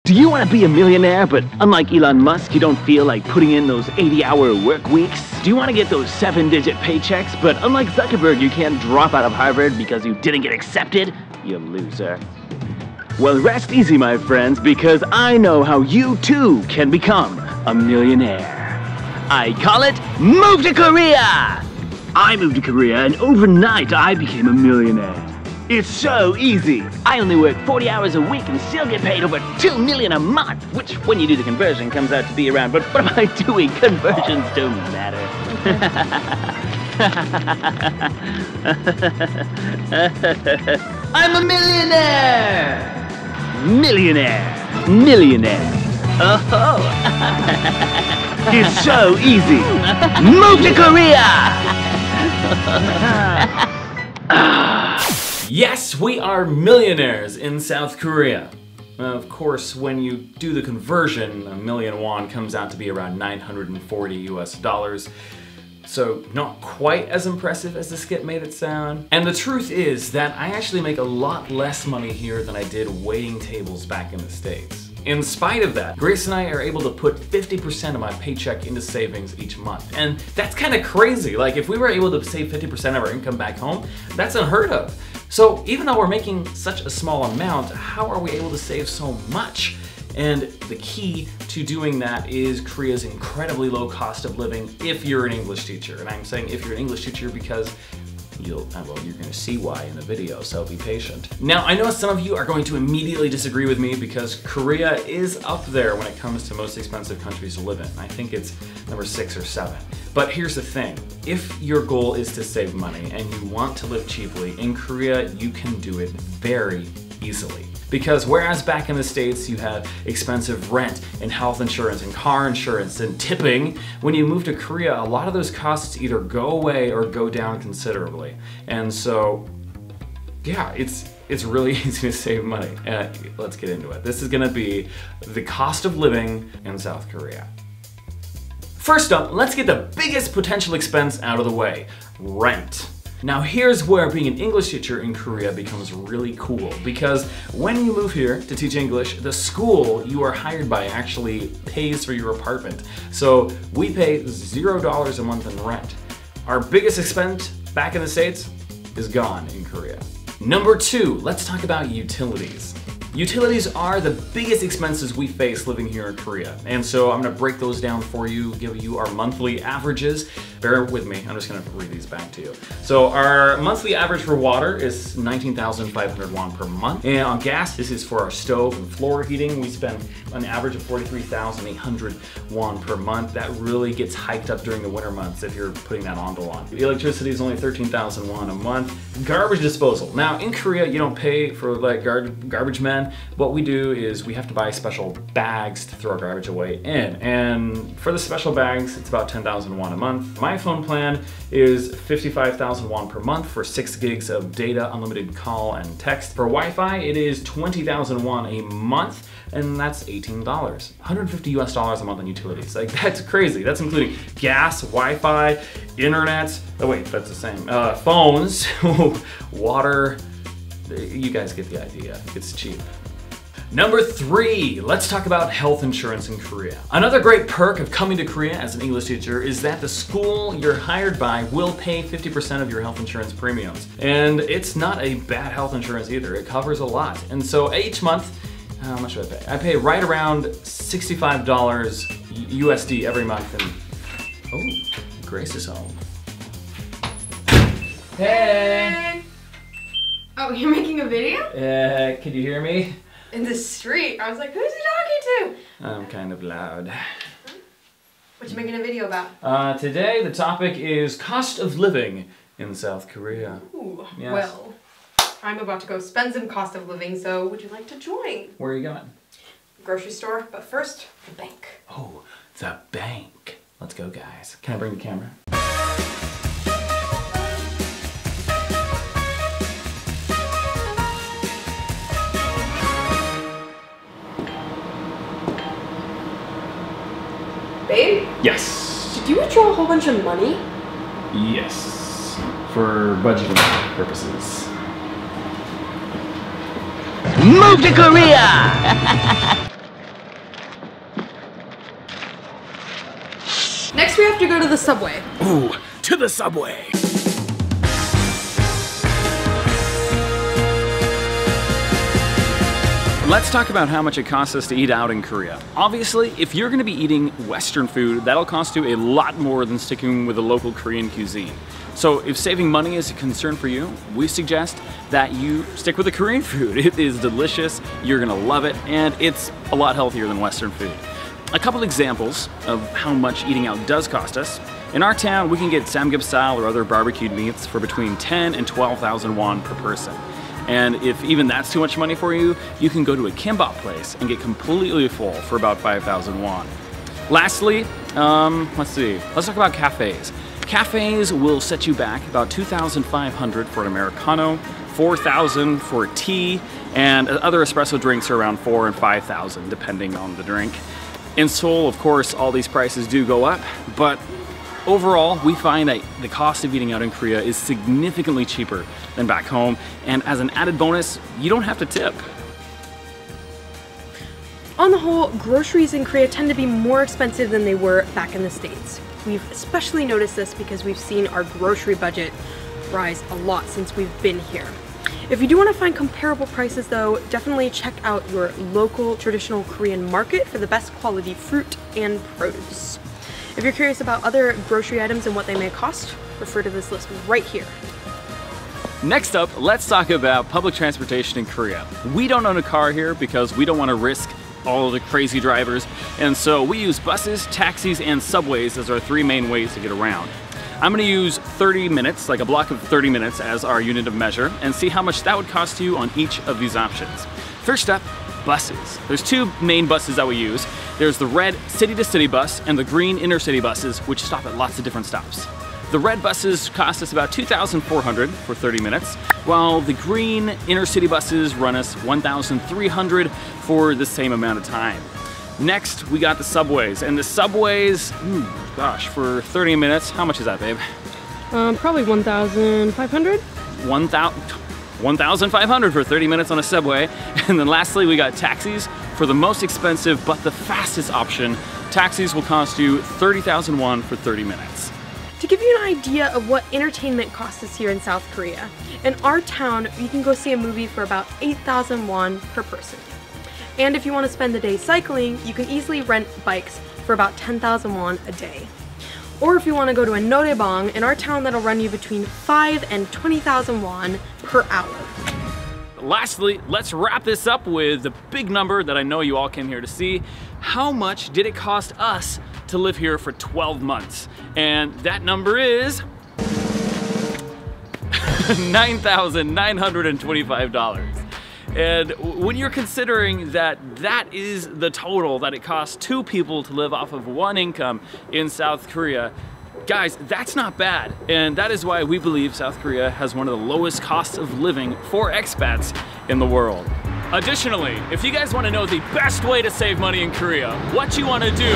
Do you want to be a millionaire, but unlike Elon Musk, you don't feel like putting in those 80-hour work weeks? Do you want to get those 7-digit paychecks, but unlike Zuckerberg, you can't drop out of Harvard because you didn't get accepted? You loser. Well, rest easy, my friends, because I know how you too can become a millionaire. I call it Move to Korea! I moved to Korea and overnight I became a millionaire. It's so easy. I only work 40 hours a week and still get paid over $2 million a month, which when you do the conversion comes out to be around, but what am I doing? Conversions don't matter. I'm a millionaire! Millionaire! Millionaire! Oh! It's so easy! Move to Korea! Yes, we are millionaires in South Korea. Of course, when you do the conversion, a million won comes out to be around 940 US dollars. So not quite as impressive as the skit made it sound. And the truth is that I actually make a lot less money here than I did waiting tables back in the States. In spite of that, Grace and I are able to put 50% of my paycheck into savings each month. And that's kind of crazy. Like, if we were able to save 50% of our income back home, that's unheard of. So even though we're making such a small amount, how are we able to save so much? And the key to doing that is Korea's incredibly low cost of living if you're an English teacher. And I'm saying if you're an English teacher because you're gonna see why in the video, so be patient. Now, I know some of you are going to immediately disagree with me because Korea is up there when it comes to most expensive countries to live in. I think it's number 6 or 7. But here's the thing, if your goal is to save money and you want to live cheaply, in Korea you can do it very easily. Because whereas back in the States you have expensive rent and health insurance and car insurance and tipping, when you move to Korea, a lot of those costs either go away or go down considerably. And so, yeah, it's really easy to save money. Let's get into it. This is gonna be the cost of living in South Korea. First up, let's get the biggest potential expense out of the way, rent. Now here's where being an English teacher in Korea becomes really cool, because when you move here to teach English, the school you are hired by actually pays for your apartment. So we pay $0 a month in rent. Our biggest expense back in the States is gone in Korea. Number 2, let's talk about utilities. Utilities are the biggest expenses we face living here in Korea. And so I'm gonna break those down for you, give you our monthly averages. Bear with me, I'm just gonna read these back to you. So our monthly average for water is 19,500 won per month. And on gas, this is for our stove and floor heating. We spend an average of 43,800 won per month. That really gets hiked up during the winter months if you're putting that on. The electricity is only 13,000 won a month. Garbage disposal. Now in Korea, you don't pay for like garbage men. What we do is we have to buy special bags to throw our garbage away in. And for the special bags, it's about 10,000 won a month. My phone plan is 55,000 won per month for 6 gigs of data, unlimited call and text. For Wi-Fi, it is 20,000 won a month, and that's $18. 150 US dollars a month on utilities. Like, that's crazy. That's including gas, Wi-Fi, internet. Oh wait, that's the same. Phones, water. You guys get the idea. It's cheap. Number 3, let's talk about health insurance in Korea. Another great perk of coming to Korea as an English teacher is that the school you're hired by will pay 50% of your health insurance premiums. And it's not a bad health insurance either. It covers a lot. And so each month, how much do I pay? I pay right around $65 USD every month. And oh, Grace is home. Hey! Oh, you're making a video? Can you hear me? In the street. I was like, who's he talking to? I'm kind of loud. What you making a video about? Today the topic is cost of living in South Korea. Ooh, yes. Well, I'm about to go spend some cost of living, so would you like to join? Where are you going? Grocery store, but first, the bank. Oh, the bank. Let's go, guys. Can I bring the camera? Babe? Yes. Did you withdraw a whole bunch of money? Yes. For budgeting purposes. Move to Korea! have to go to the subway. Ooh, to the subway. Let's talk about how much it costs us to eat out in Korea. Obviously, if you're gonna be eating Western food, that'll cost you a lot more than sticking with a local Korean cuisine. So if saving money is a concern for you, we suggest that you stick with the Korean food. It is delicious, you're gonna love it, and it's a lot healthier than Western food. A couple examples of how much eating out does cost us. In our town, we can get samgyeopsal or other barbecued meats for between 10 and 12,000 won per person. And if even that's too much money for you, you can go to a KIMBAB place and get completely full for about 5,000 won. Lastly, let's talk about cafes. Cafes will set you back about 2,500 for an Americano, 4,000 for a tea, and other espresso drinks are around 4,000 and 5,000 depending on the drink. In Seoul, of course, all these prices do go up, but overall, we find that the cost of eating out in Korea is significantly cheaper than back home, and as an added bonus, you don't have to tip. On the whole, groceries in Korea tend to be more expensive than they were back in the States. We've especially noticed this because we've seen our grocery budget rise a lot since we've been here. If you do want to find comparable prices though, definitely check out your local traditional Korean market for the best quality fruit and produce. If you're curious about other grocery items and what they may cost, refer to this list right here. Next up, let's talk about public transportation in Korea. We don't own a car here because we don't want to risk all of the crazy drivers, and so we use buses, taxis, and subways as our three main ways to get around. I'm going to use 30 minutes, like a block of 30 minutes as our unit of measure, and see how much that would cost you on each of these options. First up, buses. There's two main buses that we use. There's the red city-to-city bus and the green inner-city buses, which stop at lots of different stops. The red buses cost us about 2,400 for 30 minutes, while the green inner-city buses run us 1,300 for the same amount of time. Next, we got the subways, and the subways, gosh, for 30 minutes, how much is that, babe? Probably 1,500? 1,500 for 30 minutes on a subway. And then lastly, we got taxis. For the most expensive but the fastest option, taxis will cost you 30,000 won for 30 minutes. To give you an idea of what entertainment costs us here in South Korea, in our town, you can go see a movie for about 8,000 won per person. And if you want to spend the day cycling, you can easily rent bikes for about 10,000 won a day. Or if you want to go to a noraebang, in our town that'll run you between 5,000 and 20,000 won per hour. Lastly, let's wrap this up with the big number that I know you all came here to see. How much did it cost us to live here for 12 months? And that number is $9,925. And when you're considering that that is the total that it costs two people to live off of one income in South Korea, guys, that's not bad. And that is why we believe South Korea has one of the lowest costs of living for expats in the world. Additionally, if you guys want to know the best way to save money in Korea, what you want to do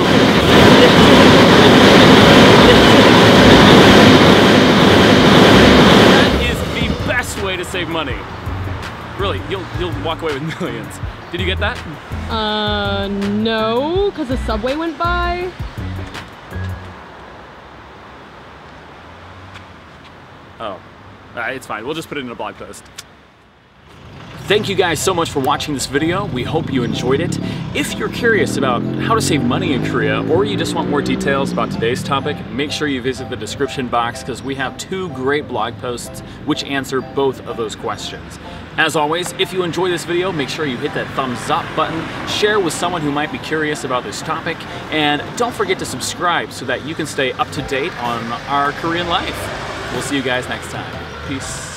that is the best way to save money. Really, you'll walk away with millions. Did you get that? No, because the subway went by. Oh, it's fine. We'll just put it in a blog post. Thank you guys so much for watching this video. We hope you enjoyed it. If you're curious about how to save money in Korea, or you just want more details about today's topic, make sure you visit the description box because we have two great blog posts which answer both of those questions. As always, if you enjoy this video, make sure you hit that thumbs up button, share with someone who might be curious about this topic, and don't forget to subscribe so that you can stay up to date on our Korean life. We'll see you guys next time. Peace.